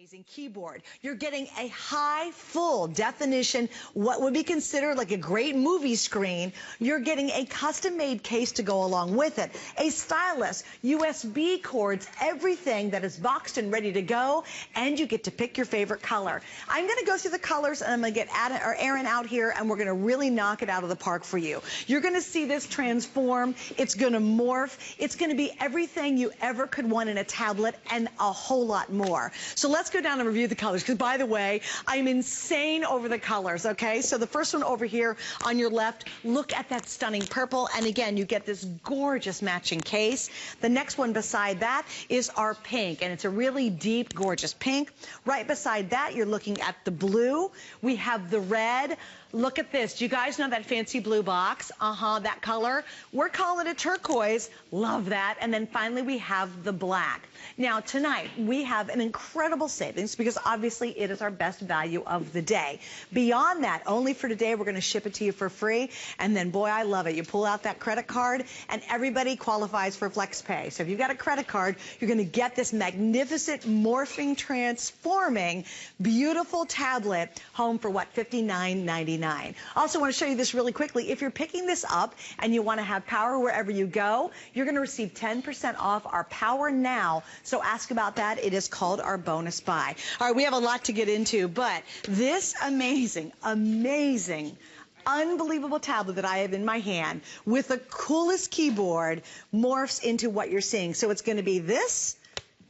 amazing keyboard. You're getting a high, full definition, what would be considered like a great movie screen. You're getting a custom-made case to go along with it, a stylus, USB cords, everything that is boxed and ready to go, and you get to pick your favorite color. I'm going to go through the colors, and I'm going to get Aaron out here, and we're going to really knock it out of the park for you. You're going to see this transform. It's going to morph. It's going to be everything you ever could want in a tablet and a whole lot more. So let's go down and review the colors, because by the way, I'm insane over the colors, okay? So the first one over here on your left, look at that stunning purple, and again, you get this gorgeous matching case. The next one beside that is our pink, and it's a really deep, gorgeous pink. Right beside that, you're looking at the blue. We have the red. Look at this. Do you guys know that fancy blue box? That color. We're calling it a turquoise. Love that. And then finally we have the black. Now tonight we have an incredible savings because obviously it is our best value of the day. Beyond that, only for today, we're going to ship it to you for free. And then boy, I love it. You pull out that credit card and everybody qualifies for flex pay. So if you've got a credit card, you're going to get this magnificent morphing, transforming, beautiful tablet home for what? $59.99. Also want to show you this really quickly. If you're picking this up and you want to have power wherever you go, you're going to receive 10% off our Power Now. So ask about that. It is called our bonus buy. All right, we have a lot to get into, but this amazing, unbelievable tablet that I have in my hand with the coolest keyboard morphs into what you're seeing. So it's going to be this,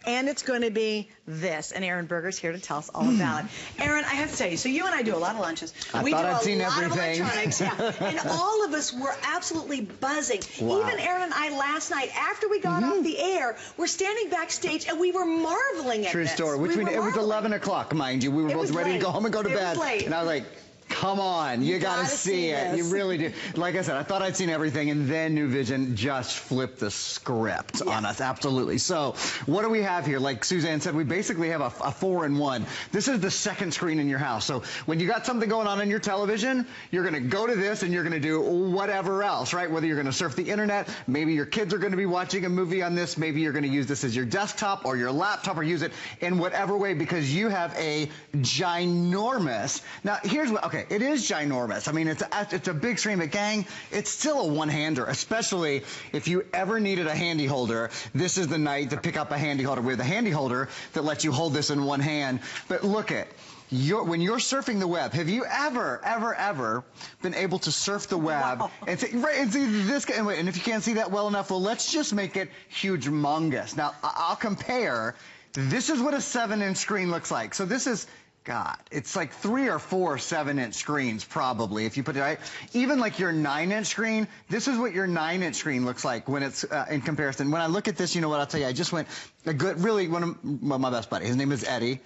and it's going to be this. And Aaron Berger's here to tell us all about it. Aaron, I have to tell you, so you and I do a lot of lunches. We do a lot of electronics, yeah. And all of us were absolutely buzzing. Wow. Even Aaron and I last night, after we got off the air, we're standing backstage and we were marveling at True this. story. It was 11 o'clock, mind you. We were both ready to go home and go to bed. And I was like, come on, you gotta see it. You really do. Like I said, I thought I'd seen everything, and then NuVision just flipped the script on us. Absolutely. So what do we have here? Like Suzanne said, we basically have a 4-in-1. This is the second screen in your house. So when you got something going on your television, you're gonna go to this and you're gonna do whatever else, right? Whether you're gonna surf the internet, maybe your kids are gonna be watching a movie on this, maybe you're gonna use this as your desktop or your laptop, or use it in whatever way, because you have a ginormous, now here's what, okay, it is ginormous. I mean, it's a big screen, but gang, it's still a one-hander, especially if you ever needed a handy holder. This is the night to pick up a handy holder. We have the handy holder that lets you hold this in one hand. But look at, when you're surfing the web, have you ever been able to surf the web and say, and see this guy, and if you can't see that well enough, well, let's just make it humongous. Now, I'll compare. This is what a 7-inch screen looks like. So this is, God, it's like 3 or 4 7-inch screens probably, if you put it right. Even like your 9-inch screen, this is what your 9-inch screen looks like when it's in comparison. When I look at this, you know what, I'll tell you, I just went really one of my best buddies, his name is Eddie,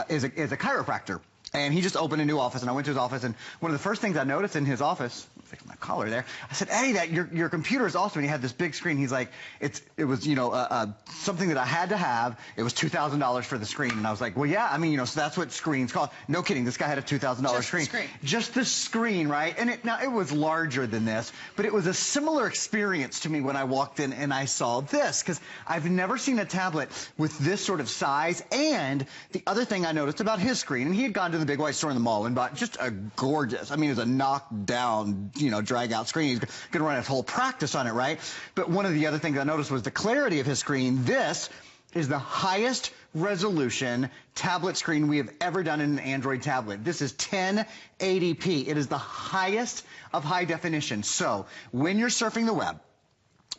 is a chiropractor. And he just opened a new office, and I went to his office, and one of the first things I noticed in his office, fix my collar there, I said, Eddie, your computer is awesome. And he had this big screen. He's like, it was, you know, something that I had to have. It was $2,000 for the screen. And I was like, well, yeah, I mean, you know, so that's what screens cost. No kidding, this guy had a $2,000 screen. Just the screen, right? And now it was larger than this, but it was a similar experience to me when I walked in and I saw this, because I've never seen a tablet with this sort of size. And the other thing I noticed about his screen, and he had gone to the big white store in the mall and bought just a gorgeous, I mean, it's a knocked down, you know, drag out screen. He's going to run his whole practice on it, right? But one of the other things I noticed was the clarity of his screen. This is the highest resolution tablet screen we have ever done in an Android tablet. This is 1080p. It is the highest of high definition. So when you're surfing the web,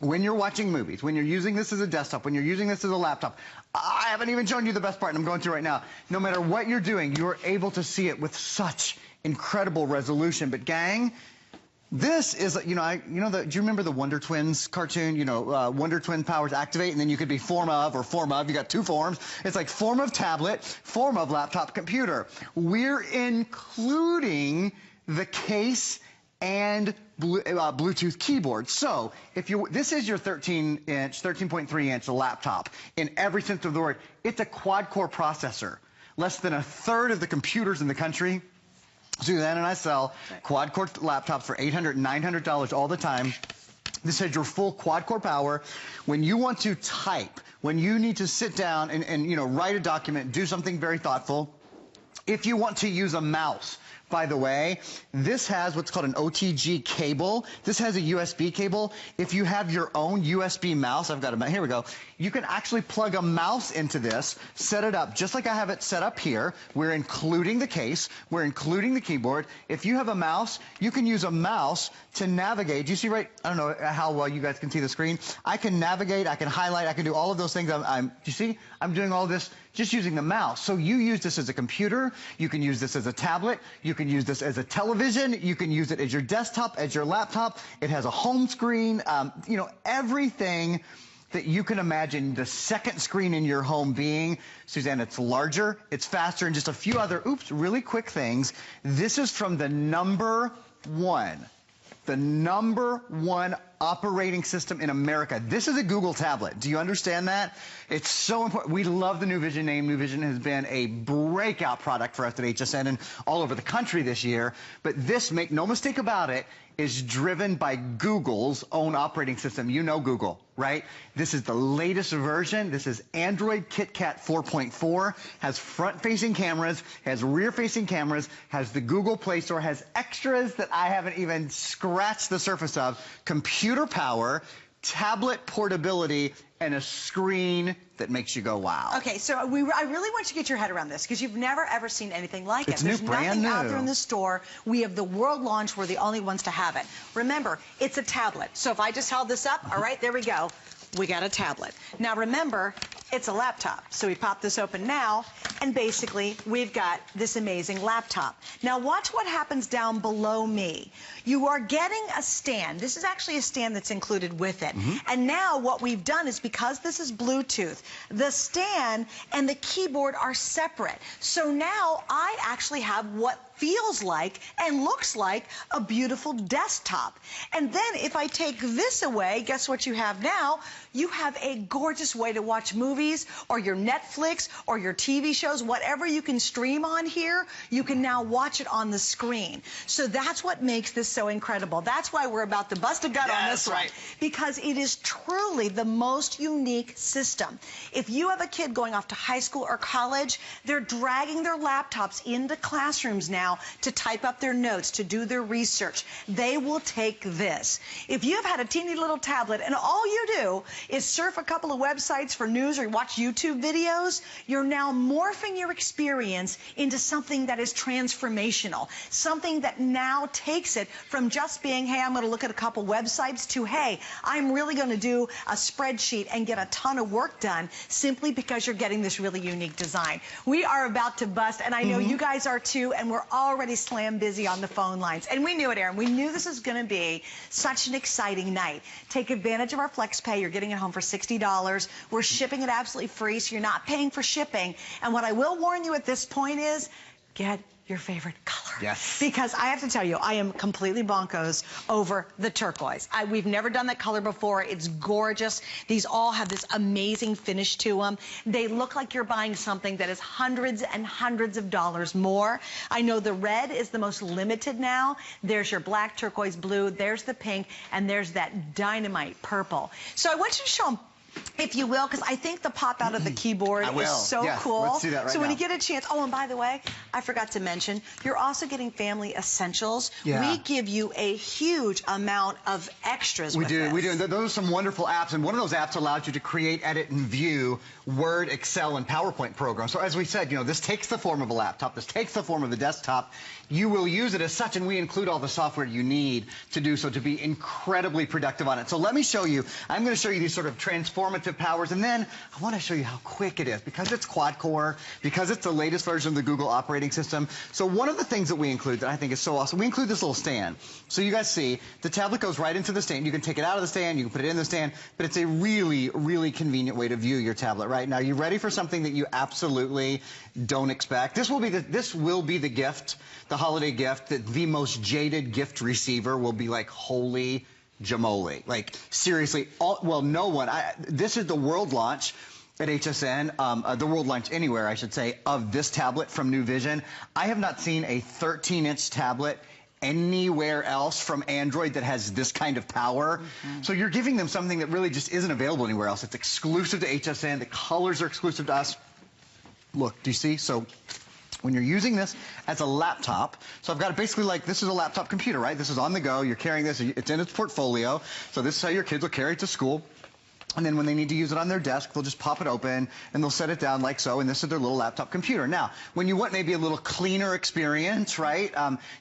when you're watching movies, when you're using this as a desktop, when you're using this as a laptop, I haven't even shown you the best part, and I'm going to right now. No matter what you're doing, you're able to see it with such incredible resolution. But gang, this is, you know, do you remember the Wonder Twins cartoon? You know, Wonder Twin powers activate, and then you could be form of. You got 2 forms. It's like form of tablet, form of laptop computer. We're including the case and Bluetooth keyboard. So if this is your 13-inch, 13.3-inch laptop in every sense of the word. It's a quad-core processor. Less than 1/3 of the computers in the country. Suzanne and I sell quad-core laptops for $800, $900 all the time. This has your full quad-core power. When you want to type, when you need to sit down and you know, write a document, do something very thoughtful. If you want to use a mouse, by the way, this has what's called an OTG cable. This has a USB cable. If you have your own USB mouse, I've got a mouse, here we go. You can actually plug a mouse into this, set it up just like I have it set up here. We're including the case, we're including the keyboard. If you have a mouse, you can use a mouse to navigate. Do you see right, I don't know how well you guys can see the screen. I can navigate, I can highlight, I can do all of those things. Do you see? I'm doing all this just using the mouse. So you use this as a computer, you can use this as a tablet, you can use this as a television, you can use it as your desktop, as your laptop. It has a home screen, you know, everything that you can imagine the second screen in your home being. Suzanne, it's larger, it's faster, and just a few other, really quick things. This is from the number one operating system in America. This is a Google tablet. Do you understand that? It's so important. We love the NuVision name. NuVision has been a breakout product for us at HSN and all over the country this year. But this, make no mistake about it, is driven by Google's own operating system. You know Google, right? This is the latest version. This is Android KitKat 4.4, has front-facing cameras, has rear-facing cameras, has the Google Play Store, has extras that I haven't even scratched the surface of, computer power, tablet portability, and a screen that makes you go, wow. Okay, so I really want you to get your head around this because you've never, ever seen anything like it. There's nothing new. out there in the store. We have the world launch. We're the only ones to have it. Remember, it's a tablet. So if I just held this up, all right, there we go. We got a tablet. Now remember, it's a laptop. So we pop this open now, and basically we've got this amazing laptop. Now watch what happens down below me. You are getting a stand. This is actually a stand that's included with it. And now what we've done is, because this is Bluetooth, the stand and the keyboard are separate. So now I actually have what feels like and looks like a beautiful desktop. And then if I take this away, guess what you have now? You have a gorgeous way to watch movies or your Netflix or your TV shows, whatever you can stream on here, you can now watch it on the screen. So that's what makes this so incredible. That's why we're about to bust a gut on this one. Because it is truly the most unique system. If you have a kid going off to high school or college, they're dragging their laptops into classrooms now to type up their notes, to do their research. They will take this. If you've had a teeny little tablet and all you do is surf a couple of websites for news or watch YouTube videos, you're now morphing your experience into something that is transformational, something that now takes it from just being, hey, I'm going to look at a couple websites, to, hey, I'm really going to do a spreadsheet and get a ton of work done, simply because you're getting this really unique design. We are about to bust, and I know you guys are too, and we're already slam busy on the phone lines. And we knew it, Aaron. We knew this was going to be such an exciting night. Take advantage of our FlexPay. You're getting it home for $60. We're shipping it absolutely free, so you're not paying for shipping. And what I will warn you at this point is, get your favorite color. Yes. Because I have to tell you, I am completely bonkos over the turquoise. We've never done that color before. It's gorgeous. These all have this amazing finish to them. They look like you're buying something that is hundreds and hundreds of dollars more. I know the red is the most limited now. There's your black, turquoise, blue. There's the pink, and there's that dynamite purple. So I want you to show them, if you will, because I think the pop out of the keyboard is so cool. Let's do that right so when now. you get a chance, oh, and by the way, I forgot to mention, you're also getting family essentials. Yeah. We give you a huge amount of extras We do. Those are some wonderful apps, and one of those apps allows you to create, edit, and view Word, Excel, and PowerPoint programs. So as we said, you know, this takes the form of a laptop. This takes the form of a desktop. You will use it as such, and we include all the software you need to do so, to be incredibly productive on it. So let me show you. I'm going to show you these sort of transformative powers, and then I want to show you how quick it is, because it's quad-core, because it's the latest version of the Google operating system. So one of the things that we include that I think is so awesome, we include this little stand. So you guys see, the tablet goes right into the stand. You can take it out of the stand, you can put it in the stand, but it's a really, really convenient way to view your tablet right now. You ready for something that you absolutely don't expect? This will be the gift, the holiday gift, that the most jaded gift receiver will be like, holy jamoli. Like, seriously, well, no one. This is the world launch at HSN, the world launch anywhere, I should say, of this tablet from NuVision. I have not seen a 13-inch tablet anywhere else from Android that has this kind of power. So you're giving them something that really just isn't available anywhere else. It's exclusive to HSN. The colors are exclusive to us. Look, do you see? So when you're using this as a laptop, so I've got it basically like this is a laptop computer, right? This is on the go. You're carrying this. It's in its portfolio. So this is how your kids will carry it to school. And then when they need to use it on their desk, they'll just pop it open and they'll set it down like so, and this is their little laptop computer. Now, when you want maybe a little cleaner experience, right,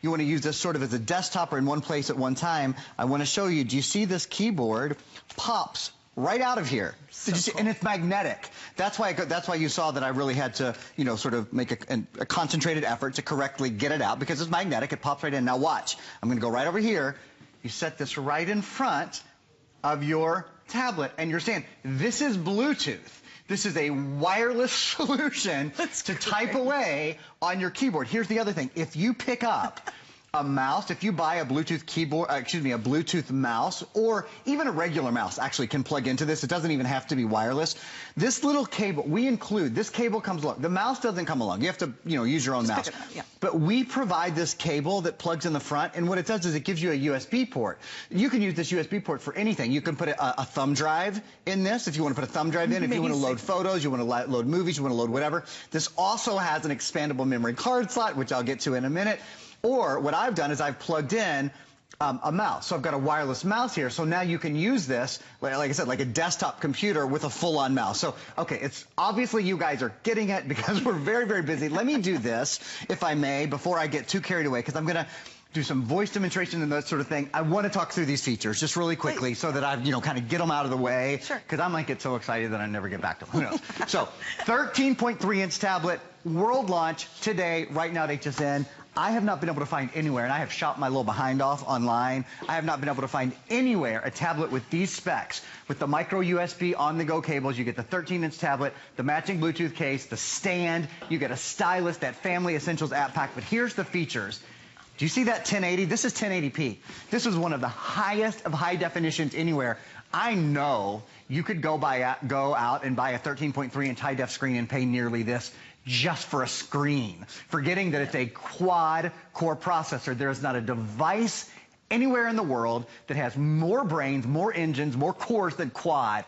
you want to use this sort of as a desktop or in one place at one time, I want to show you, do you see this keyboard pops right out of here? Did you see? Cool. And it's magnetic. That's why you saw that I really had to, you know, sort of make a concentrated effort to correctly get it out because it's magnetic. It pops right in. Now watch. I'm going to go right over here. You set this right in front of your tablet, and you're saying, this is Bluetooth. This is a wireless solution to type away on your keyboard. Here's the other thing. If you pick up a mouse, if you buy a Bluetooth keyboard, a Bluetooth mouse, or even a regular mouse actually can plug into this. It doesn't even have to be wireless. This little cable, we include, this cable comes along. The mouse doesn't come along. You have to, you know, use your own mouse. Yeah. But we provide this cable that plugs in the front, and what it does is it gives you a USB port. You can use this USB port for anything. You can put a thumb drive in this if you want to put a thumb drive in, if you want to load photos, you want to load movies, you want to load whatever. This also has an expandable memory card slot, which I'll get to in a minute. Or what I've done is I've plugged in a mouse. So I've got a wireless mouse here. So now you can use this, like I said, like a desktop computer with a full-on mouse. So, okay, it's obviously you guys are getting it because we're very, very busy. Let me do this, if I may, before I get too carried away, because I'm going to do some voice demonstration and that sort of thing. I want to talk through these features just really quickly so that I, you know, kind of get them out of the way. Sure. Because I might get so excited that I never get back to them. Who knows? So, 13.3-inch tablet, world launch today, right now at HSN. I have not been able to find anywhere, and I have shot my little behind off online, I have not been able to find anywhere a tablet with these specs. With the micro USB on-the-go cables, you get the 13-inch tablet, the matching Bluetooth case, the stand, you get a stylus, that Family Essentials app pack. But here's the features. Do you see that 1080? This is 1080p. This is one of the highest of high definitions anywhere. I know you could go out and buy a 13.3-inch high-def screen and pay nearly this just for a screen, forgetting that it's a quad-core processor. There is not a device anywhere in the world that has more brains, more engines, more cores than Quad.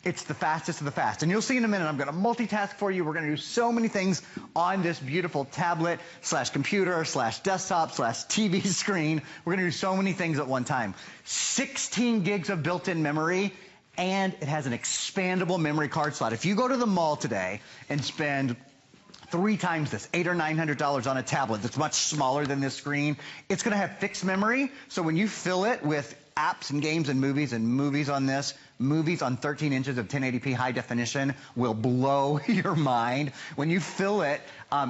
It's the fastest of the fast. And you'll see in a minute, I'm going to multitask for you. We're going to do so many things on this beautiful tablet / computer / desktop / TV screen. We're going to do so many things at one time. 16 gigs of built-in memory, and it has an expandable memory card slot. If you go to the mall today and spend 3 times this, $800 or $900 on a tablet that's much smaller than this screen, it's going to have fixed memory. So when you fill it with apps and games and movies on this, movies on 13 inches of 1080p high definition will blow your mind. When you fill it,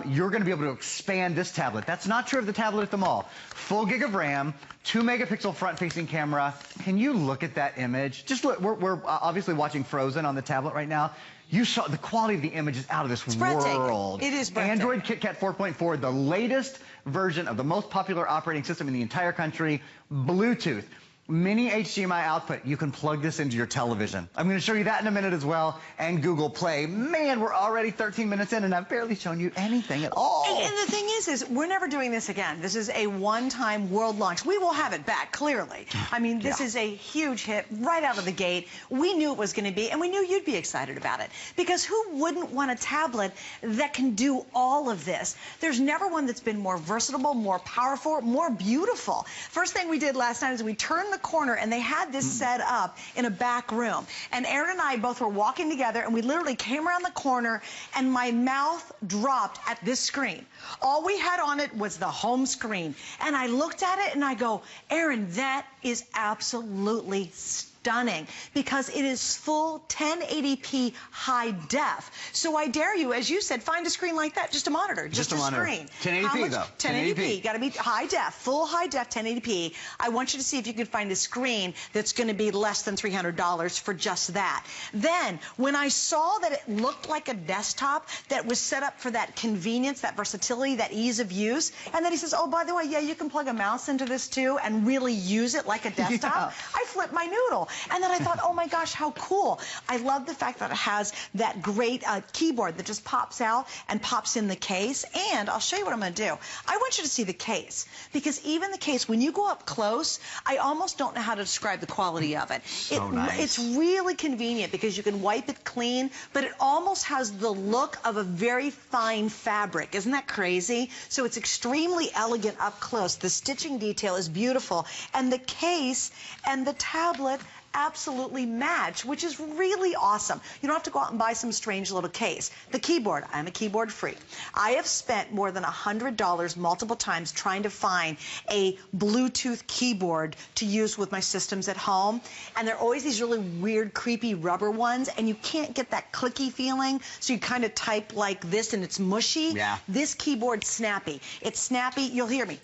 you're going to be able to expand this tablet. That's not true of the tablet at the mall. Full gig of RAM, 2-megapixel front-facing camera. Can you look at that image? Just look, we're obviously watching Frozen on the tablet right now. You saw the quality of the image is out of this world. It is breathtaking. Android KitKat 4.4, the latest version of the most popular operating system in the entire country, Bluetooth. Mini HDMI output. You can plug this into your television. I'm going to show you that in a minute as well, and Google Play. Man, we're already 13 minutes in, and I've barely shown you anything at all. And the thing is we're never doing this again. This is a one-time world launch. We will have it back, clearly. I mean, this is a huge hit right out of the gate. We knew it was going to be, and we knew you'd be excited about it. Because who wouldn't want a tablet that can do all of this? There's never one that's been more versatile, more powerful, more beautiful. First thing we did last night is we turned the corner, and they had this set up in a back room. And Aaron and I both were walking together, and we literally came around the corner, and my mouth dropped at this screen. All we had on it was the home screen. And I looked at it, and I go, Aaron, that is absolutely stunning, because it is full 1080p high def. So I dare you, as you said, find a screen like that, just a monitor, just a screen. 1080p though. 1080p, got to be high def, full high def 1080p. I want you to see if you can find a screen that's going to be less than $300 for just that. Then, when I saw that it looked like a desktop that was set up for that convenience, that versatility, that ease of use, and then he says, oh, by the way, yeah, you can plug a mouse into this too and really use it like a desktop, I flipped my noodle. And then I thought, oh my gosh, how cool. I love the fact that it has that great keyboard that just pops out and pops in the case. And I'll show you what I'm going to do. I want you to see the case, because even the case, when you go up close, I almost don't know how to describe the quality of it. So nice. It's really convenient because you can wipe it clean, but it almost has the look of a very fine fabric. Isn't that crazy? So it's extremely elegant up close. The stitching detail is beautiful, and the case and the tablet absolutely match, which is really awesome. You don't have to go out and buy some strange little case. The keyboard, I'm a keyboard freak. I have spent more than $100 multiple times trying to find a Bluetooth keyboard to use with my systems at home, and they're always these really weird, creepy rubber ones, and you can't get that clicky feeling, so you kind of type like this and it's mushy. Yeah. This keyboard's snappy. It's snappy. You'll hear me.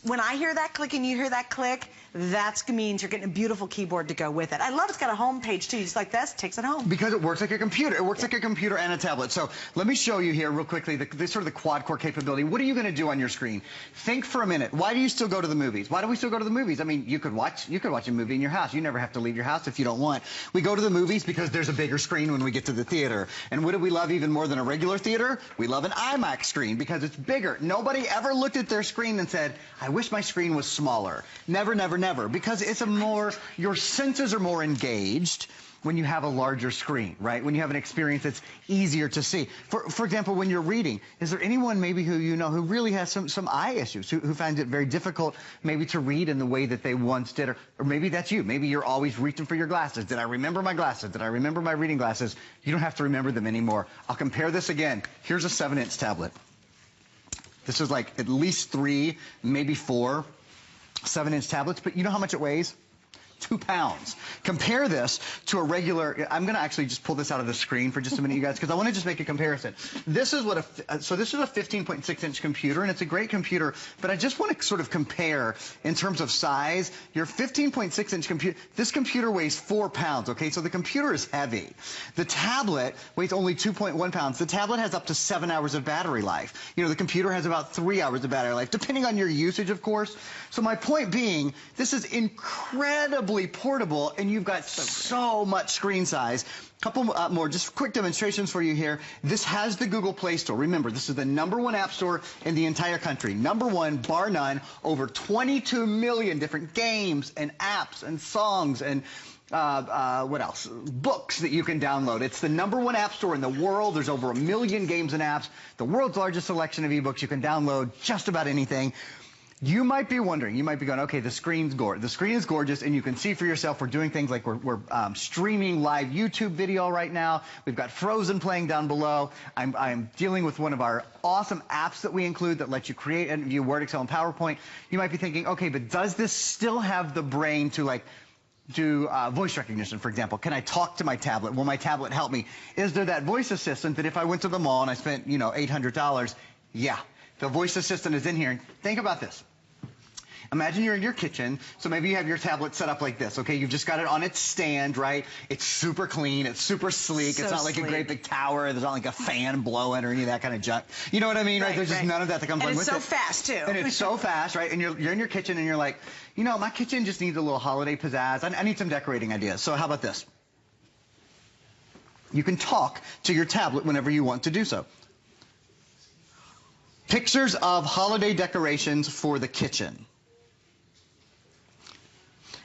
When I hear that click and you hear that click, that means you're getting a beautiful keyboard to go with it. I love it's got a home page too. Just like this, takes it home. Because it works like a computer. It works like a computer and a tablet. So let me show you here real quickly the sort of the quad-core capability. What are you going to do on your screen? Think for a minute. Why do you still go to the movies? Why do we still go to the movies? I mean, you could watch a movie in your house. You never have to leave your house if you don't want. We go to the movies because there's a bigger screen when we get to the theater. And what do we love even more than a regular theater? We love an IMAX screen because it's bigger. Nobody ever looked at their screen and said, I wish my screen was smaller. Never, never, never. Because it's your senses are more engaged when you have a larger screen, right? When you have an experience that's easier to see. For example, when you're reading, is there anyone maybe who you know who really has some eye issues, who finds it very difficult maybe to read in the way that they once did? Or maybe that's you. Maybe you're always reaching for your glasses. Did I remember my glasses? Did I remember my reading glasses? You don't have to remember them anymore. I'll compare this again. Here's a 7-inch tablet. This is like at least 3, maybe 4 7-inch tablets, but you know how much it weighs? 2 pounds. Compare this to a regular, I'm going to actually just pull this out of the screen for just a minute, you guys, because I want to just make a comparison. This is what so this is a 15.6-inch computer, and it's a great computer, but I just want to sort of compare in terms of size. Your 15.6-inch computer, this computer weighs 4 pounds, okay? So the computer is heavy. The tablet weighs only 2.1 pounds. The tablet has up to 7 hours of battery life. You know, the computer has about 3 hours of battery life, depending on your usage, of course. So my point being, this is incredibly portable, and you've got so much screen size. Couple more, just quick demonstrations for you here. This has the Google Play Store. Remember, this is the #1 app store in the entire country. #1, bar none. Over 22 million different games and apps and songs and what else? Books that you can download. It's the #1 app store in the world. There's over 1 million games and apps. The world's largest selection of ebooks. You can download just about anything. You might be wondering, you might be going, okay, the screen is gorgeous, and you can see for yourself we're doing things like we're streaming live YouTube video right now. We've got Frozen playing down below. I'm dealing with one of our awesome apps that we include that lets you create and view Word, Excel, and PowerPoint. You might be thinking, okay, but does this still have the brain to like do voice recognition, for example? Can I talk to my tablet? Will my tablet help me? Is there that voice assistant that if I went to the mall and I spent, you know, $800, yeah, the voice assistant is in here. Think about this. Imagine you're in your kitchen, so maybe you have your tablet set up like this, okay? You've just got it on its stand, right? It's super clean, it's super sleek, it's not like a great big tower, there's not like a fan blowing or any of that kind of junk. You know what I mean, right? There's just none of that comes along with it. And it's so fast, too. And it's so fast, right? And you're in your kitchen and you're like, you know, my kitchen just needs a little holiday pizzazz. I need some decorating ideas. So how about this? You can talk to your tablet whenever you want to do so. Pictures of holiday decorations for the kitchen.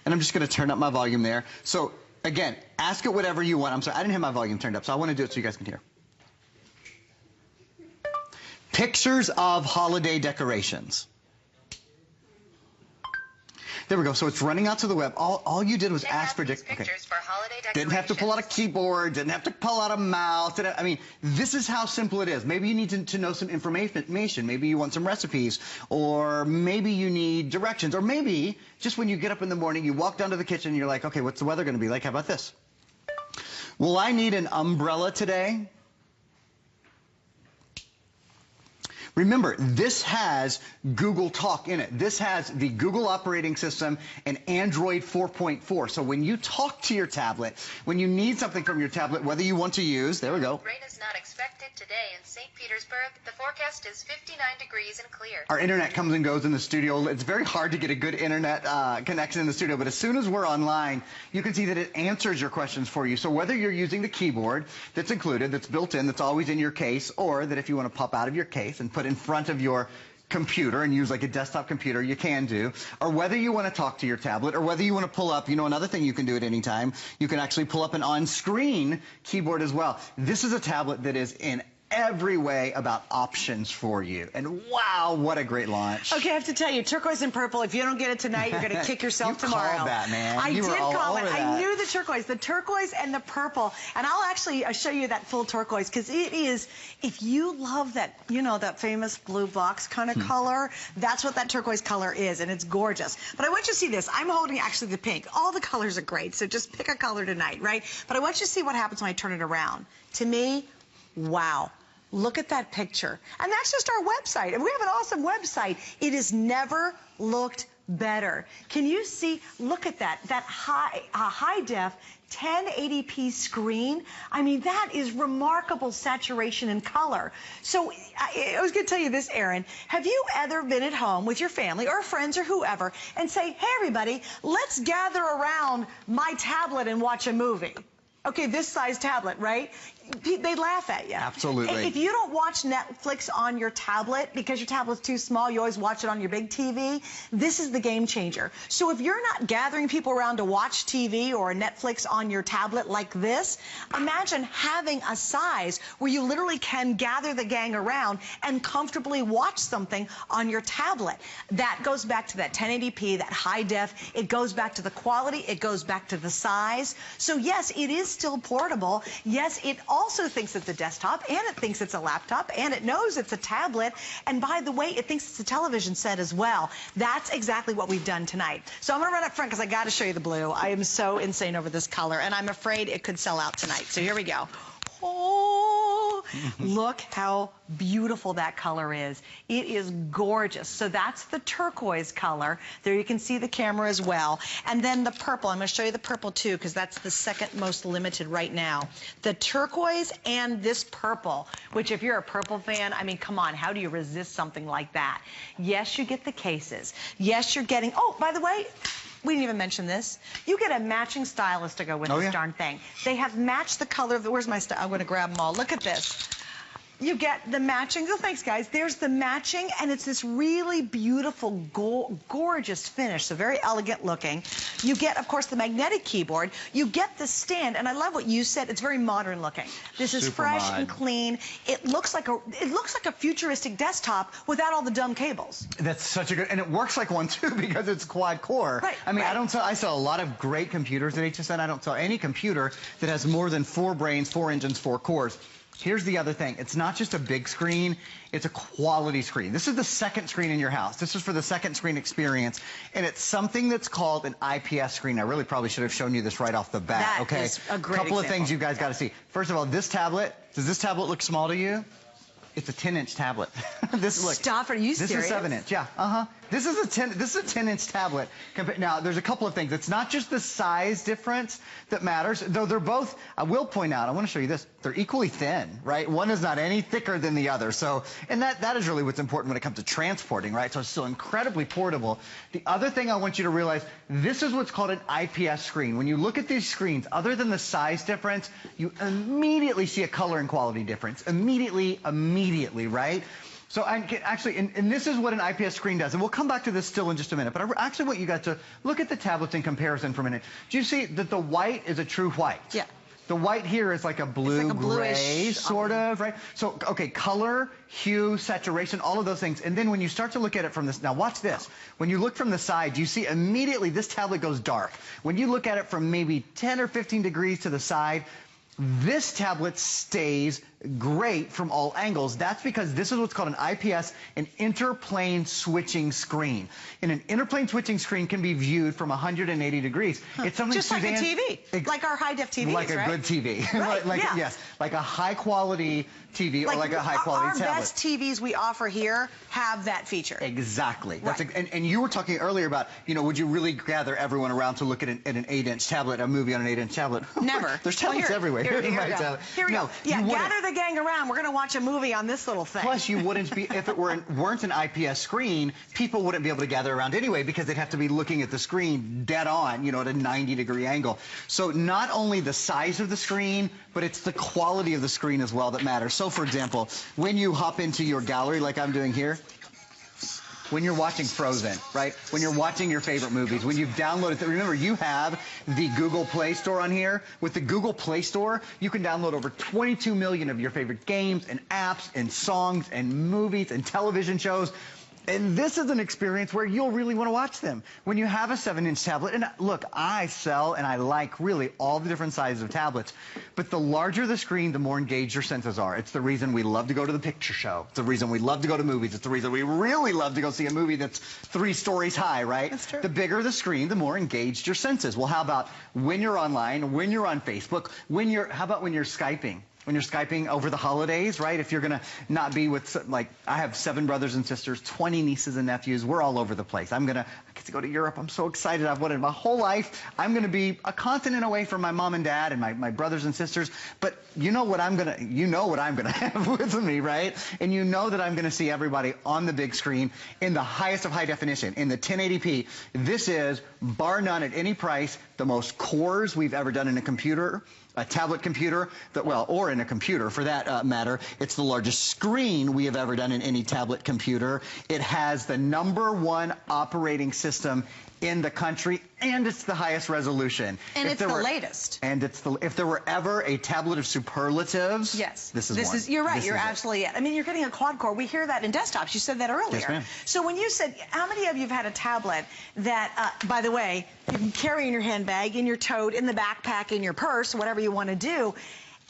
And I'm just going to turn up my volume there. So, again, ask it whatever you want. I'm sorry, I didn't have my volume turned up, so I want to do it so you guys can hear. Pictures of holiday decorations. There we go. So it's running out to the web. All you did was ask for pictures for holiday decorations. Didn't have to pull out a keyboard. Didn't have to pull out a mouse. I mean, this is how simple it is. Maybe you need to know some information. Maybe you want some recipes, or maybe you need directions, or maybe just when you get up in the morning, you walk down to the kitchen, and you're like, okay, what's the weather going to be like? How about this? Will I need an umbrella today? Remember, this has Google Talk in it. This has the Google operating system and Android 4.4. So when you talk to your tablet, when you need something from your tablet, whether you want to use, there we go. Rain is not expected. expected today in St. Petersburg. The forecast is 59 degrees and clear. Our internet comes and goes in the studio. It's very hard to get a good internet connection in the studio, but as soon as we're online, you can see that it answers your questions for you. So whether you're using the keyboard that's included, that's built in, that's always in your case, or that if you want to pop out of your case and put in front of your computer and use like a desktop computer, you can do, or whether you want to talk to your tablet, or whether you want to pull up, another thing you can do at any time, you can actually pull up an on-screen keyboard as well. This is a tablet that is in every way about options for you. And wow, what a great launch. Okay, I have to tell you, turquoise and purple, if you don't get it tonight, you're going to kick yourself tomorrow. You called that, man. I did call it. That. I knew the turquoise and the purple. And I'll actually show you that full turquoise, because it is, if you love that, that famous blue box kind of color, that's what that turquoise color is, and it's gorgeous. But I want you to see this. I'm holding actually the pink. All the colors are great, so just pick a color tonight, right? But I want you to see what happens when I turn it around. To me, wow. Look at that picture. And that's just our website. And we have an awesome website. It has never looked better. Can you see? Look at that. That high def 1080p screen. I mean, that is remarkable saturation and color. So I was going to tell you this, Erin. Have you ever been at home with your family or friends or whoever and say, hey, everybody, let's gather around my tablet and watch a movie? Okay, this size tablet, right? They laugh at you. Absolutely. If you don't watch Netflix on your tablet because your tablet's too small, you always watch it on your big TV, this is the game changer. So if you're not gathering people around to watch TV or Netflix on your tablet like this, imagine having a size where you literally can gather the gang around and comfortably watch something on your tablet. That goes back to that 1080p, that high def. It goes back to the quality. It goes back to the size. So yes, it is still portable. Yes, it also thinks it's a desktop, and it thinks it's a laptop, and it knows it's a tablet, and by the way, it thinks it's a television set as well. That's exactly what we've done tonight. So I'm going to run up front because I got to show you the blue. I am so insane over this color, and I'm afraid it could sell out tonight. So here we go. Oh, look how beautiful that color is. It is gorgeous. So that's the turquoise color. There you can see the camera as well. And then the purple. I'm going to show you the purple too, because that's the second most limited right now. The turquoise and this purple, which if you're a purple fan, I mean, come on, how do you resist something like that? Yes, you get the cases. Yes, you're getting, oh, by the way, we didn't even mention this. You get a matching stylus to go with this darn thing. They have matched the color of the, where's my style? I'm going to grab them all. Look at this. You get the matching, oh, thanks guys. There's the matching, and it's this really beautiful, gorgeous finish, so very elegant looking. You get, of course, the magnetic keyboard. You get the stand, and I love what you said. It's very modern looking. This is fresh and clean. It looks like a futuristic desktop without all the dumb cables. That's such a good, and it works like one too because it's quad core. Right, I mean, I sell a lot of great computers at HSN. I don't sell any computer that has more than 4 brains, 4 engines, 4 cores. Here's the other thing. It's not just a big screen. It's a quality screen. This is the second screen in your house. This is for the second screen experience. And it's something that's called an IPS screen. I really probably should have shown you this right off the bat. That is a great Couple example. of things you guys got to see. First of all, this tablet, does this tablet look small to you? It's a 10-inch tablet. Stop, are you serious? This is 7-inch, yeah. This is a 10-inch tablet. Now, there's a couple of things. It's not just the size difference that matters, though they're both, I will point out, I want to show you this, they're equally thin, right? One is not any thicker than the other. So, and that is really what's important when it comes to transporting, right? So it's still incredibly portable. The other thing I want you to realize, this is what's called an IPS screen. When you look at these screens, other than the size difference, you immediately see a color and quality difference. Immediately, right? So actually, and this is what an IPS screen does, and we'll come back to this still in just a minute, but I actually want you guys to look at the tablets in comparison for a minute. Do you see that the white is a true white? Yeah. The white here is like a blue-gray, sort of, right? So, okay, color, hue, saturation, all of those things. And then when you start to look at it from this, now watch this. When you look from the side, you see immediately this tablet goes dark. When you look at it from maybe 10 or 15 degrees to the side, this tablet stays great from all angles. That's because this is what's called an IPS, an interplane switching screen. And an interplane switching screen can be viewed from 180 degrees. It's something just like a TV, like our high-def TVs, like a good TV. Right, Yes, like a high-quality TV or like a high-quality tablet. Our best TVs we offer here have that feature. Exactly. Right. And you were talking earlier about, would you really gather everyone around to look at an 8-inch tablet, a movie on an 8-inch tablet? Never. There's tablets everywhere. Here we go. Yeah, gather the gang around. We're going to watch a movie on this little thing. Plus, you wouldn't be, if it weren't an IPS screen, people wouldn't be able to gather around anyway because they'd have to be looking at the screen dead on, you know, at a 90-degree angle. So not only the size of the screen, but it's the quality of the screen as well that matters. So, for example, when you hop into your gallery like I'm doing here, when you're watching Frozen, right? When you're watching your favorite movies, when you've downloaded, remember you have the Google Play Store on here. With the Google Play Store, you can download over 22 million of your favorite games and apps and songs and movies and television shows. And this is an experience where you'll really want to watch them. When you have a 7-inch tablet, and look, I sell and I like really all the different sizes of tablets, but the larger the screen, the more engaged your senses are. It's the reason we love to go to the picture show. It's the reason we love to go to movies. It's the reason we really love to go see a movie that's 3 stories high, right? That's true. The bigger the screen, the more engaged your senses. Well, how about when you're online, when you're on Facebook, how about when you're Skyping? When you're Skyping over the holidays, right? If you're going to not be with, like, I have 7 brothers and sisters, 20 nieces and nephews. We're all over the place. I get to go to Europe. I'm so excited. I've wanted my whole life. I'm going to be a continent away from my mom and dad and my brothers and sisters. But you know what I'm going to have with me, right? And you know that I'm going to see everybody on the big screen in the highest of high definition, in the 1080p. This is, bar none at any price, the most cores we've ever done in a computer. A tablet computer, or in a computer for that matter. It's the largest screen we have ever done in any tablet computer. It has the #1 operating system in the country, and it's the highest resolution. And it's the latest. And if there were ever a tablet of superlatives, yes, this is one. You're right. You're absolutely it. I mean, you're getting a quad-core. We hear that in desktops. You said that earlier. Yes, ma'am. So when you said, how many of you have had a tablet that, by the way, you can carry in your handbag, in your tote, in the backpack, in your purse, whatever you want to do,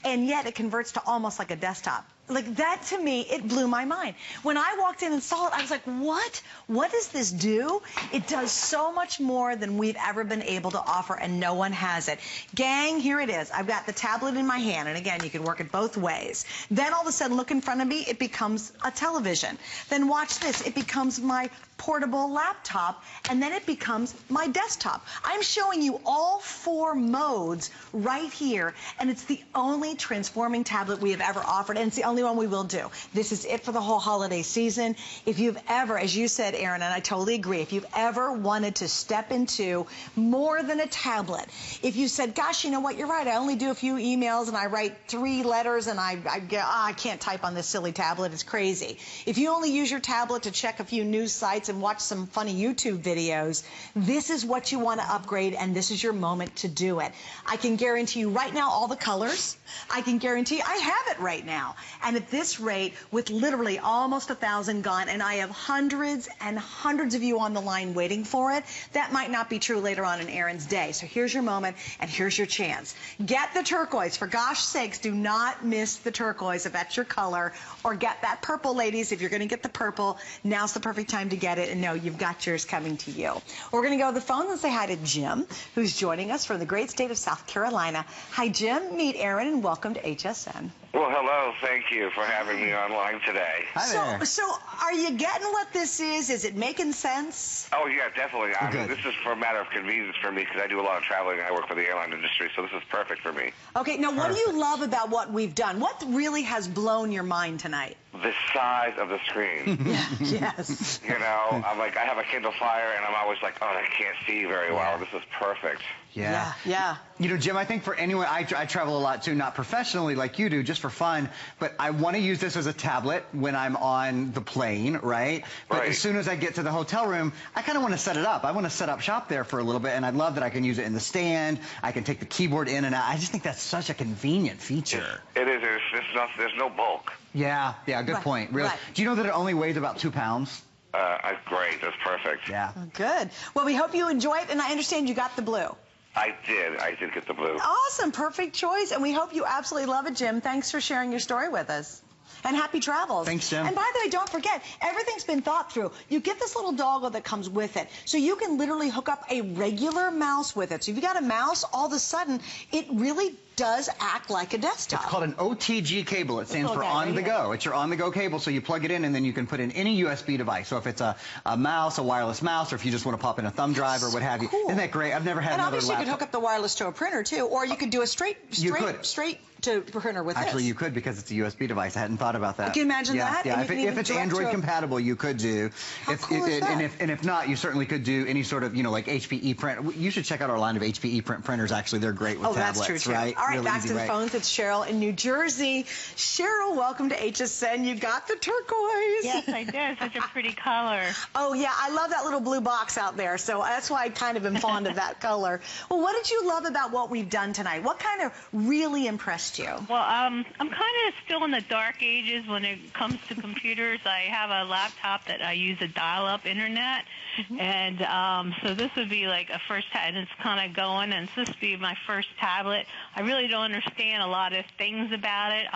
and yet it converts to almost like a desktop? Like, that to me, it blew my mind. When I walked in and saw it, I was like, what? What does this do? It does so much more than we've ever been able to offer, and no one has it. Gang, here it is. I've got the tablet in my hand, and again, you can work it both ways. Then all of a sudden, look in front of me, it becomes a television. Then watch this. It becomes my portable laptop, and then it becomes my desktop. I'm showing you all 4 modes right here, and it's the only transforming tablet we have ever offered, and it's the only one we will do. This is it for the whole holiday season. If you've ever, as you said, Aaron, and I totally agree, if you've ever wanted to step into more than a tablet, if you said, gosh, you know what, you're right, I only do a few emails and I write 3 letters and I can't type on this silly tablet, it's crazy. If you only use your tablet to check a few news sites and watch some funny YouTube videos, this is what you want to upgrade, and this is your moment to do it. I can guarantee you right now all the colors. I can guarantee I have it right now. And at this rate, with literally almost 1,000 gone, and I have hundreds and hundreds of you on the line waiting for it, that might not be true later on in Aaron's day. So here's your moment, and here's your chance. Get the turquoise. For gosh sakes, do not miss the turquoise if that's your color, or get that purple, ladies. If you're going to get the purple, now's the perfect time to get it, and know you've got yours coming to you. We're going to go to the phone and say hi to Jim, who's joining us from the great state of South Carolina. Hi, Jim. Meet Aaron, and welcome to HSN. Well, hello. Thank you for having me online today. Hi there. So are you getting what this is? Is it making sense? Oh, yeah, definitely. I mean, Good. this is for a matter of convenience for me because I do a lot of traveling. I work for the airline industry, so this is perfect for me. Okay, now what do you love about what we've done? What really has blown your mind tonight? The size of the screen. Yes. You know, I'm like, I have a Kindle Fire, and I'm always like, oh, I can't see very well. This is perfect. Yeah. Yeah. You know, Jim, I think for anyone, I travel a lot too, not professionally like you do, just for fun, but I want to use this as a tablet when I'm on the plane, right? But Right. as soon as I get to the hotel room, I kind of want to set it up. I want to set up shop there for a little bit, and I love that I can use it in the stand. I can take the keyboard in and out. I just think that's such a convenient feature. It is. There's no bulk. Yeah, good Right, point. Really. right. Do you know that it only weighs about 2 pounds? Great. That's perfect. Yeah. Good. Well, we hope you enjoy it, and I understand you got the blue. I did get the blue. Awesome. Perfect choice, and we hope you absolutely love it, Jim. Thanks for sharing your story with us. And happy travels. Thanks, Jim. And by the way, don't forget, everything's been thought through. You get this little doggo that comes with it. So you can literally hook up a regular mouse with it. So if you got a mouse, all of a sudden, it really does act like a desktop. It's called an OTG cable. It stands for on the go. It's your on the go cable, so you plug it in and then you can put in any USB device. So if it's a mouse, a wireless mouse, or if you just want to pop in a thumb drive or what have you. Isn't that great? I've never had another laptop. And obviously you could hook up the wireless to a printer too, or you could do a straight to printer with Actually, you could, because it's a USB device. I hadn't thought about that. Can you imagine that? Yeah, if it's Android compatible, you could do. How cool is that? And if not, you certainly could do any sort of, like HP print. You should check out our line of HP print printers. Actually, they're great with tablets. That's true too. Right? All right, really back easy, to the phones. It's Cheryl in New Jersey. Cheryl, welcome to HSN. You got the turquoise. Yes, I did. Such a pretty color. Oh yeah, I love that little blue box out there. So that's why I kind of am fond of that color. Well, what did you love about what we've done tonight? What kind of really impressed you? Well, I'm kind of still in the dark ages when it comes to computers. I have a laptop that I use a dial-up internet, and so this would be like a first and it's kind of going, and this would be my first tablet. I really don't understand a lot of things about it.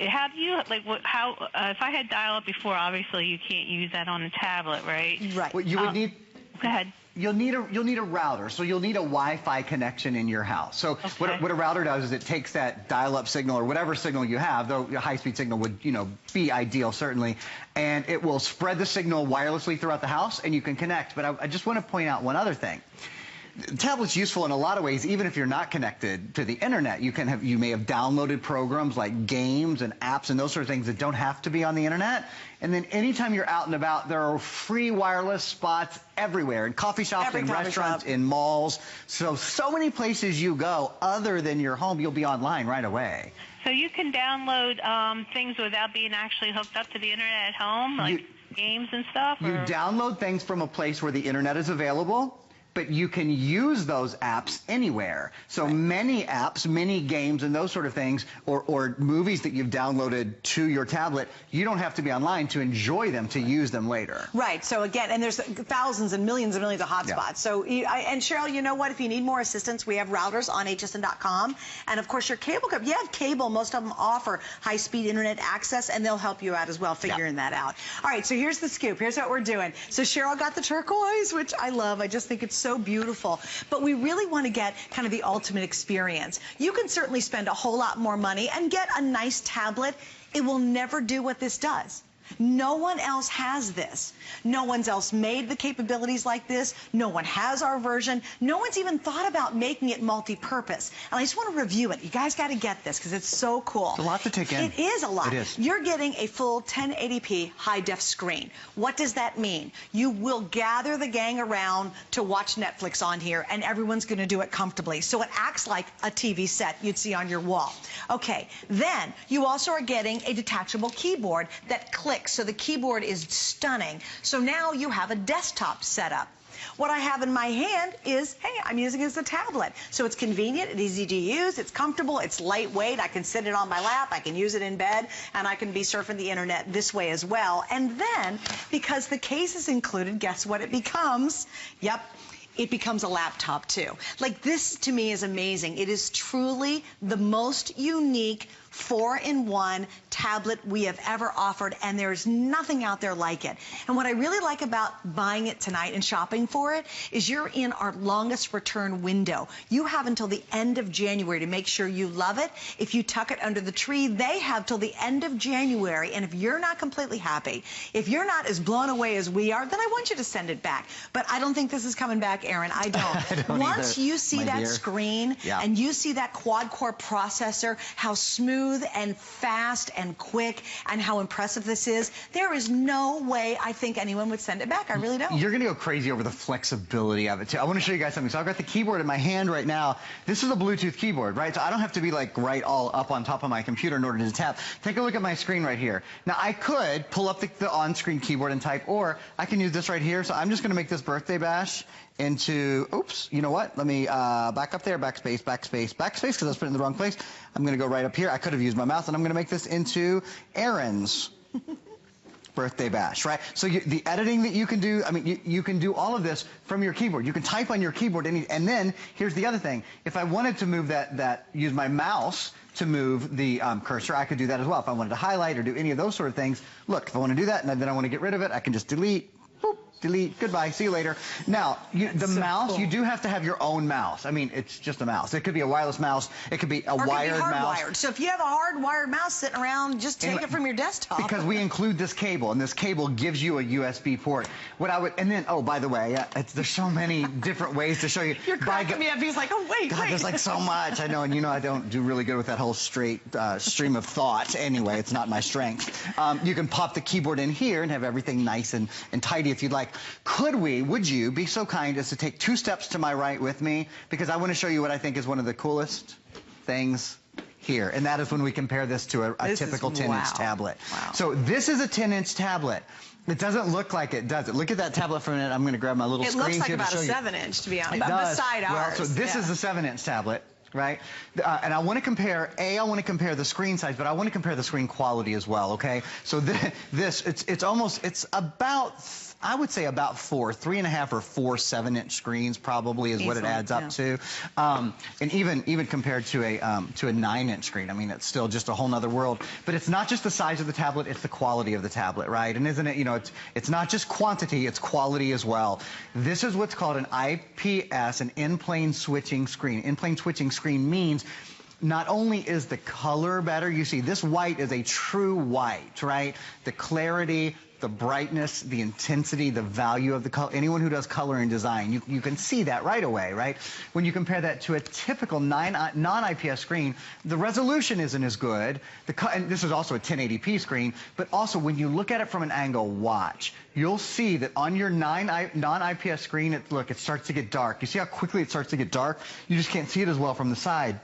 Have you, like, if I had dial-up before, obviously you can't use that on a tablet, right? Right. Well, you would need. Go ahead. You'll need a router, so you'll need a Wi-Fi connection in your house. So what a router does is it takes that dial-up signal or whatever signal you have, though a high-speed signal would be ideal certainly, and it will spread the signal wirelessly throughout the house, and you can connect. But I just want to point out one other thing. The tablet's useful in a lot of ways, even if you're not connected to the internet. You may have downloaded programs like games and apps and those sort of things that don't have to be on the internet. And then anytime you're out and about, there are free wireless spots everywhere, in coffee shops, in restaurants, in malls. So many places you go other than your home, you'll be online right away. So you can download things without being actually hooked up to the internet at home, like games and stuff? You download things from a place where the internet is available, but you can use those apps anywhere. So many apps, many games, and those sort of things, or movies that you've downloaded to your tablet, you don't have to be online to enjoy them, to use them later. Right. So again, and there's thousands and millions of hotspots. Yeah. So, and Cheryl, you know what? If you need more assistance, we have routers on hsn.com. And of course, your cable company, you have cable, most of them offer high-speed internet access, and they'll help you out as well figuring that out. All right, so here's the scoop. Here's what we're doing. So Cheryl got the turquoise, which I love. I just think it's so beautiful. But we really want to get kind of the ultimate experience. You can certainly spend a whole lot more money and get a nice tablet. It will never do what this does. No one else has this. No one else made the capabilities like this. No one has our version. No one's even thought about making it multi-purpose. And I just want to review it. You guys got to get this because it's so cool. It's a lot to take in. It is a lot. It is. You're getting a full 1080p high-def screen. What does that mean? You will gather the gang around to watch Netflix on here, and everyone's going to do it comfortably. So it acts like a TV set you'd see on your wall. Okay, then you also are getting a detachable keyboard that clicks. So the keyboard is stunning. So now you have a desktop setup. What I have in my hand is, hey, I'm using it as a tablet. So it's convenient, it's easy to use, it's comfortable, it's lightweight. I can sit it on my lap, I can use it in bed, and I can be surfing the internet this way as well. And then, because the case is included, guess what it becomes? Yep. It becomes a laptop too. Like, this to me is amazing. It is truly the most unique 4-in-1 tablet we have ever offered, and there's nothing out there like it. And what I really like about buying it tonight and shopping for it is you're in our longest return window. You have until the end of January to make sure you love it. If you tuck it under the tree, they have till the end of January. And if you're not completely happy, if you're not as blown away as we are, then I want you to send it back. But I don't think this is coming back, Aaron. I don't. I don't Once either, you see that screen and you see that quad-core processor, how smooth and fast and quick, and how impressive this is, there is no way I think anyone would send it back. I really don't. You're going to go crazy over the flexibility of it, too. I want to show you guys something. So I've got the keyboard in my hand right now. This is a Bluetooth keyboard, right? So I don't have to be, like, right all up on top of my computer in order to tap. Take a look at my screen right here. Now, I could pull up the on-screen keyboard and type, or I can use this right here. So I'm just going to make this birthday bash into, oops, you know what? Let me back up there, backspace, backspace, backspace, because I was putting it in the wrong place. I'm going to go right up here. I could have used my mouse, and I'm going to make this into Aaron's birthday bash, right? So the editing that you can do, I mean, you can do all of this from your keyboard. You can type on your keyboard, and then here's the other thing. If I wanted to move use my mouse to move the cursor, I could do that as well. If I wanted to highlight or do any of those sort of things, look, if I want to do that and then I want to get rid of it, I can just delete. Boop. delete, goodbye, see you later. Now, the mouse, you do have to have your own mouse. I mean, it's just a mouse. It could be a wireless mouse. It could be a wired mouse. So if you have a hardwired mouse sitting around, just take it from your desktop. Because we include this cable, and this cable gives you a USB port. And then, oh, by the way, there's so many different ways to show you. You're cracking me up. He's like, oh, wait. There's like so much. I know, and you know I don't do really good with that whole straight stream of thought. Anyway, it's not my strength. You can pop the keyboard in here and have everything nice and tidy if you'd like. Would you be so kind as to take 2 steps to my right with me? Because I want to show you what I think is one of the coolest things here. And that is when we compare this to a typical 10-inch tablet. Wow. So this is a 10-inch tablet. It doesn't look like it, does it? Look at that tablet for a minute. I'm going to grab my little screen here to show you. It looks like about a 7-inch, to be honest. It does. Beside ours. Well, so this is a 7-inch tablet. Right? And I want to compare, I want to compare the screen size, but I want to compare the screen quality as well, okay? So it's about, I would say about 3.5 or 4 7-inch screens probably is what it adds up to. And even compared to a 9-inch screen, I mean, it's still just a whole nother world. But it's not just the size of the tablet, it's the quality of the tablet, right? And isn't it, you know, it's not just quantity, it's quality as well. This is what's called an IPS, an in-plane switching screen. In-plane switching screen means not only is the color better, you see this white is a true white, right? The clarity, the brightness, the intensity, the value of the color. Anyone who does color and design, you can see that right away, right? When you compare that to a typical non-IPS screen, the resolution isn't as good. And this is also a 1080p screen, but also when you look at it from an angle, watch. You'll see that on your non-IPS screen, it starts to get dark. You see how quickly it starts to get dark? You just can't see it as well from the side.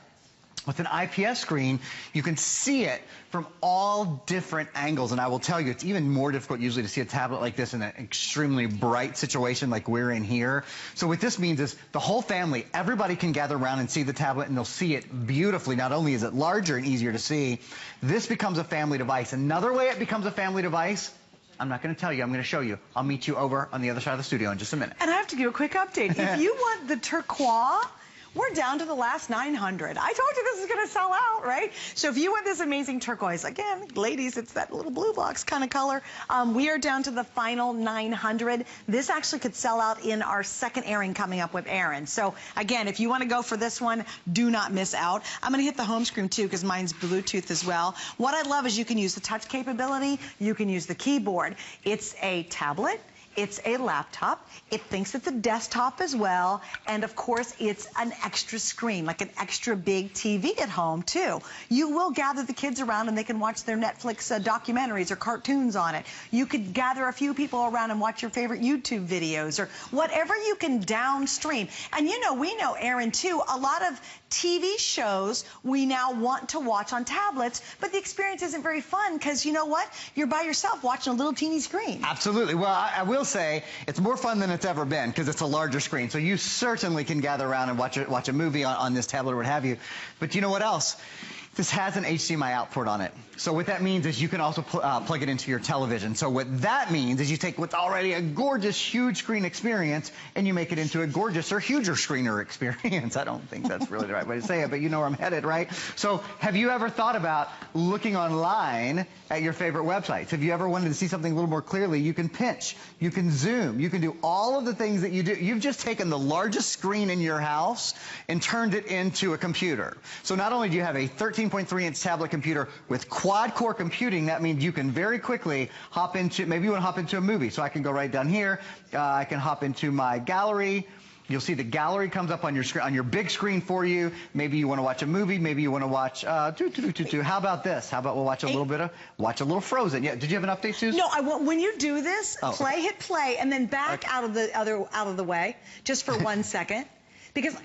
With an IPS screen, you can see it from all different angles, and I will tell you, it's even more difficult usually to see a tablet like this in an extremely bright situation like we're in here. So what this means is the whole family, everybody can gather around and see the tablet, and they'll see it beautifully. Not only is it larger and easier to see, this becomes a family device. Another way it becomes a family device, I'm not going to tell you, I'm going to show you. I'll meet you over on the other side of the studio in just a minute. And I have to give a quick update. If you want the turquoise, we're down to the last 900. I told you this is going to sell out, right? So if you want this amazing turquoise, again, ladies, it's that little blue box kind of color. We are down to the final 900. This actually could sell out in our second airing coming up with Aaron. So again, if you want to go for this one, do not miss out. I'm going to hit the home screen too because mine's Bluetooth as well. What I love is you can use the touch capability. You can use the keyboard. It's a tablet. It's a laptop. It thinks it's a desktop as well. And of course, it's an extra screen, like an extra big TV at home too. You will gather the kids around and they can watch their Netflix documentaries or cartoons on it. You could gather a few people around and watch your favorite YouTube videos or whatever you can downstream. And you know, we know, Aaron, too, a lot of TV shows we now want to watch on tablets, but the experience isn't very fun because you know what? You're by yourself watching a little teeny screen. Absolutely. Well, I will say it's more fun than it's ever been because it's a larger screen. So you certainly can gather around and watch a movie on this tablet or what have you. But you know what else? This has an HDMI out port on it. So what that means is you can also plug it into your television. So what that means is you take what's already a gorgeous, huge screen experience and you make it into a gorgeous or huger screener experience. I don't think that's really the right way to say it, but you know where I'm headed, right? So have you ever thought about looking online at your favorite websites? Have you ever wanted to see something a little more clearly? You can pinch, you can zoom, you can do all of the things that you do. You've just taken the largest screen in your house and turned it into a computer. So not only do you have a 13.3-inch tablet computer with quad-core computing, that means you can very quickly hop into, maybe you want to hop into a movie. So I can go right down here. I can hop into my gallery. You'll see the gallery comes up on your screen, on your big screen for you. Maybe you want to watch a movie. Maybe you want to watch. How about this? How about we'll watch a little Frozen? Yeah. Did you have an update, Susan? No. When you do this, hit play, and then back out of the way, just for 1 second, because.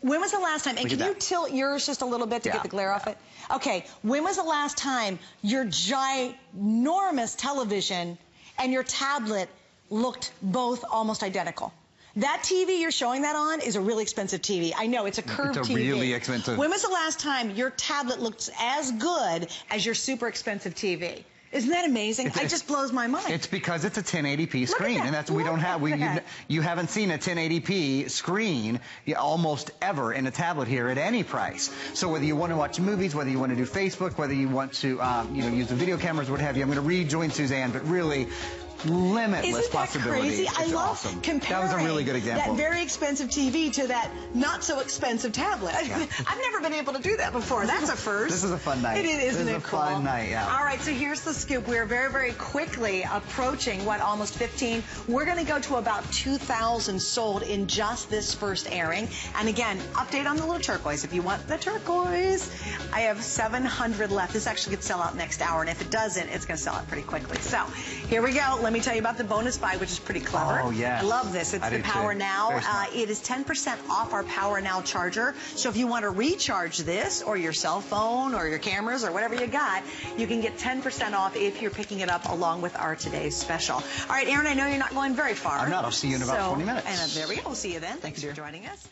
When was the last time, and can you tilt yours just a little bit to get the glare off it? Okay, when was the last time your ginormous television and your tablet looked both almost identical? That TV you're showing that on is a really expensive TV. I know, it's a curved TV. It's really expensive. When was the last time your tablet looked as good as your super expensive TV? Isn't that amazing? It just blows my mind. It's because it's a 1080p screen, and that's you haven't seen a 1080p screen almost ever in a tablet here at any price. So whether you want to watch movies, whether you want to do Facebook, whether you want to use the video cameras, what have you, I'm going to rejoin Suzanne, but really, limitless Isn't that possibilities. crazy? I love awesome. comparing that was a really good example. that very expensive TV to that not so expensive tablet. Yeah. I've never been able to do that before. That's a first. This is a fun night. Isn't it a cool? fun night, yeah. All right, so here's the scoop. We're very, very quickly approaching, almost 15. We're going to go to about 2,000 sold in just this first airing. And again, update on the little turquoise. If you want the turquoise, I have 700 left. This actually could sell out next hour, and if it doesn't, it's going to sell out pretty quickly. So here we go. Let me tell you about the bonus buy, which is pretty clever. Oh, yes. I love this. It's the Power Now. It is 10% off our Power Now charger. So if you want to recharge this or your cell phone or your cameras or whatever you got, you can get 10% off if you're picking it up along with our today's special. All right, Aaron, I know you're not going very far. I'm not. I'll see you in about 20 minutes. And there we go. We'll see you then. Thanks for joining us.